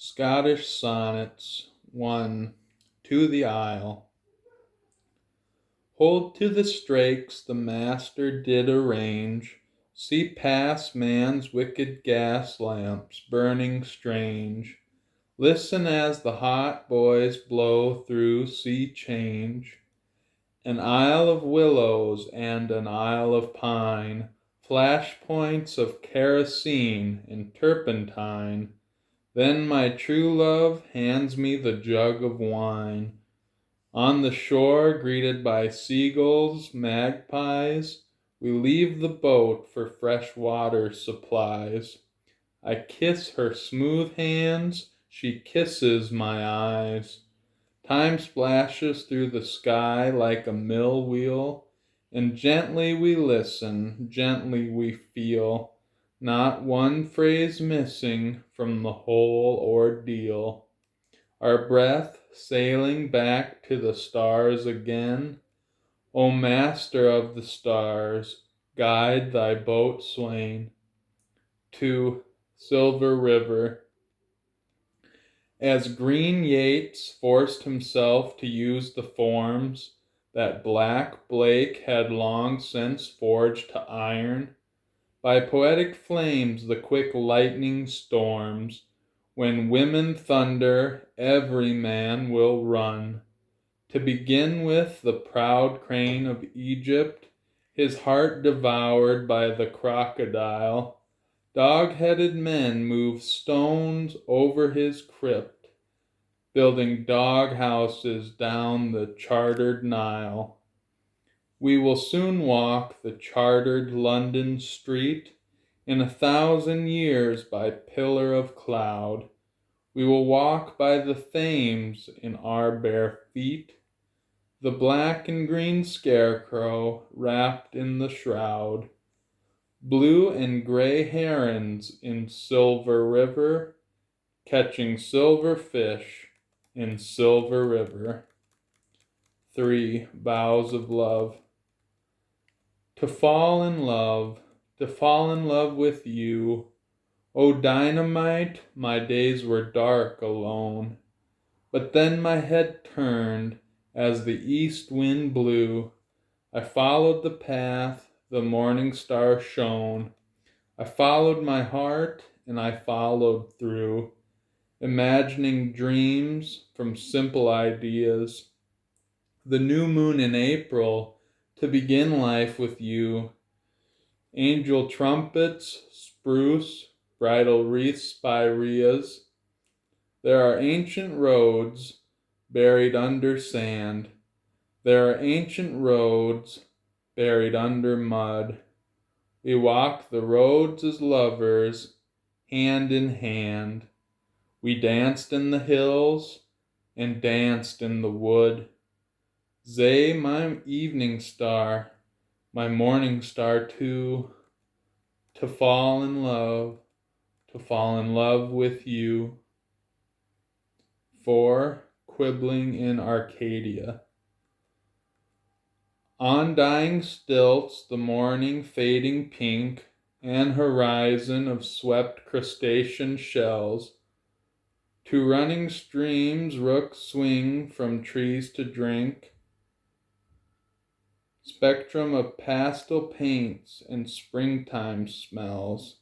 Scottish Sonnets 1. To the Isle. Hold to the strakes the Master did arrange, see past man's wicked gas lamps burning strange, listen as the hot boys blow through sea change. An isle of willows and an isle of pine, flash points of kerosene and turpentine. Then my true love hands me the jug of wine. On the shore, greeted by seagulls, magpies, we leave the boat for fresh water supplies. I kiss her smooth hands, she kisses my eyes. Time splashes through the sky like a mill wheel, and gently we listen, gently we feel, not one phrase missing from the whole ordeal. Our breath sailing back to the stars again. O Master of the stars, guide thy boat swain. To Silver River. As Green Yeats forced himself to use the forms that Black Blake had long since forged to iron, by poetic flames the quick lightning storms, when women thunder, every man will run. To begin with the proud crane of Egypt, his heart devoured by the crocodile, dog-headed men move stones over his crypt, building dog houses down the chartered Nile. We will soon walk the chartered London street, in 1,000 years by pillar of cloud. We will walk by the Thames in our bare feet, the black and green scarecrow wrapped in the shroud. Blue and gray herons in Silver River, catching silver fish in Silver River. 3. Vows of Love. To fall in love with you. O dynamite, my days were dark alone. But then my head turned as the east wind blew. I followed the path the morning star shone. I followed my heart and I followed through, imagining dreams from simple ideas. The new moon in April to begin life with you. Angel trumpets, spruce, bridal wreaths, spireas. There are ancient roads buried under sand. There are ancient roads buried under mud. We walk the roads as lovers, hand in hand. We danced in the hills and danced in the wood. Zay, my evening star, my morning star too, to fall in love with you. 4. Quibbling in Arcadia. On dying stilts, the morning fading pink, an horizon of swept crustacean shells. To running streams rooks swing from trees to drink. Spectrum of pastel paints and springtime smells.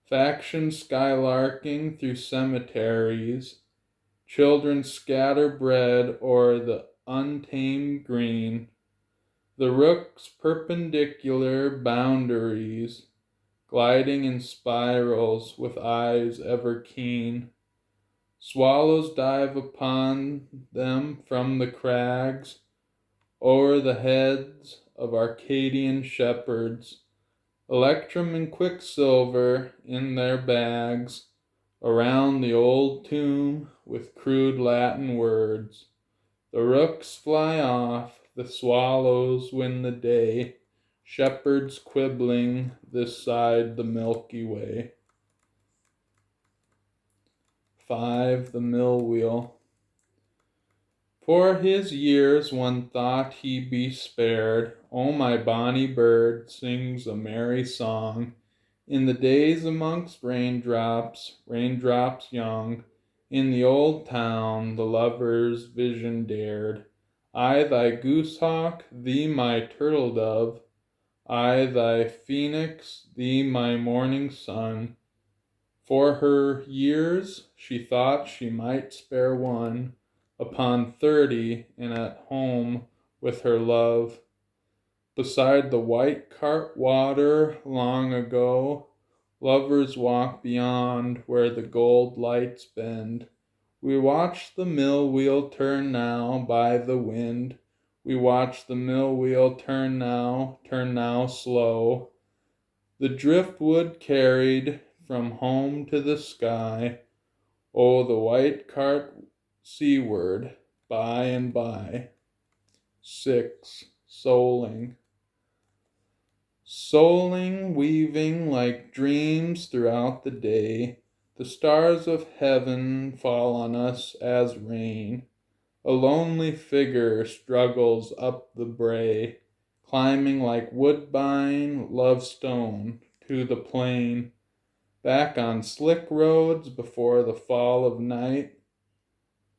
Factions skylarking through cemeteries. Children scatter bread o'er the untamed green. The rook's perpendicular boundaries, gliding in spirals with eyes ever keen. Swallows dive upon them from the crags, o'er the heads of Arcadian shepherds, electrum and quicksilver in their bags, around the old tomb with crude Latin words. The rooks fly off, the swallows win the day, shepherds quibbling this side the Milky Way. 5. The mill wheel. For his years one thought he be spared. Oh, my bonny bird sings a merry song in the days amongst raindrops, raindrops young, In the old town the lover's vision dared. I thy goosehawk, thee my turtle dove, I thy phoenix, thee my morning sun. For her years she thought she might spare one, upon 30 and at home with her love. Beside the white cart water long ago, lovers walk beyond where the gold lights bend. We watch the mill wheel turn now by the wind. We watch the mill wheel turn now slow. The driftwood carried from home to the sky. Oh, the white cart seaward, by and by. 6. Souling. Souling, weaving like dreams throughout the day, the stars of heaven fall on us as rain. A lonely figure struggles up the brae, climbing like woodbine lovestone to the plain, back on slick roads before the fall of night,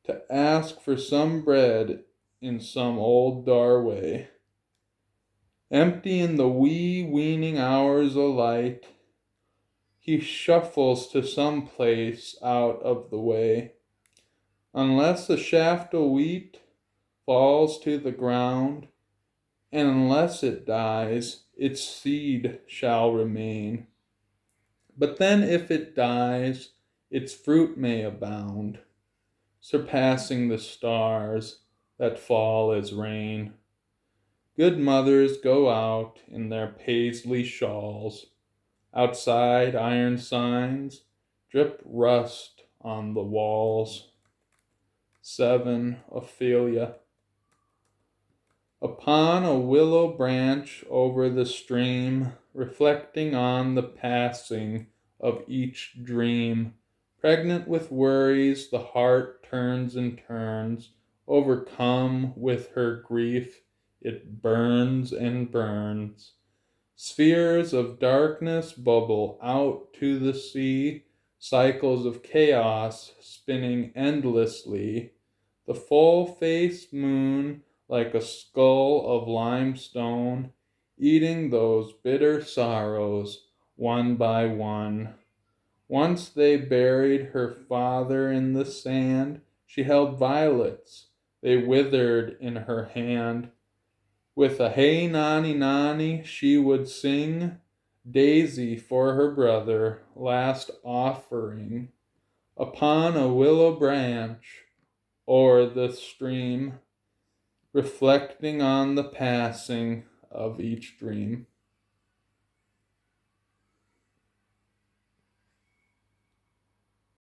to ask for some bread in some old doorway. Empty in the wee weaning hours o' light, he shuffles to some place out of the way. Unless a shaft o' wheat falls to the ground, and unless it dies, its seed shall remain. But then if it dies, its fruit may abound, surpassing the stars that fall as rain. Good mothers go out in their paisley shawls. Outside iron signs drip rust on the walls. 7. Ophelia. Upon a willow branch over the stream, reflecting on the passing of each dream, pregnant with worries, the heart turns and turns, overcome with her grief, it burns and burns. Spheres of darkness bubble out to the sea, cycles of chaos spinning endlessly. The full-faced moon, like a skull of limestone, eating those bitter sorrows one by one. Once they buried her father in the sand. She held violets, they withered in her hand. With a hey nani nani she would sing, Daisy for her brother, last offering, upon a willow branch o'er the stream, reflecting on the passing of each dream.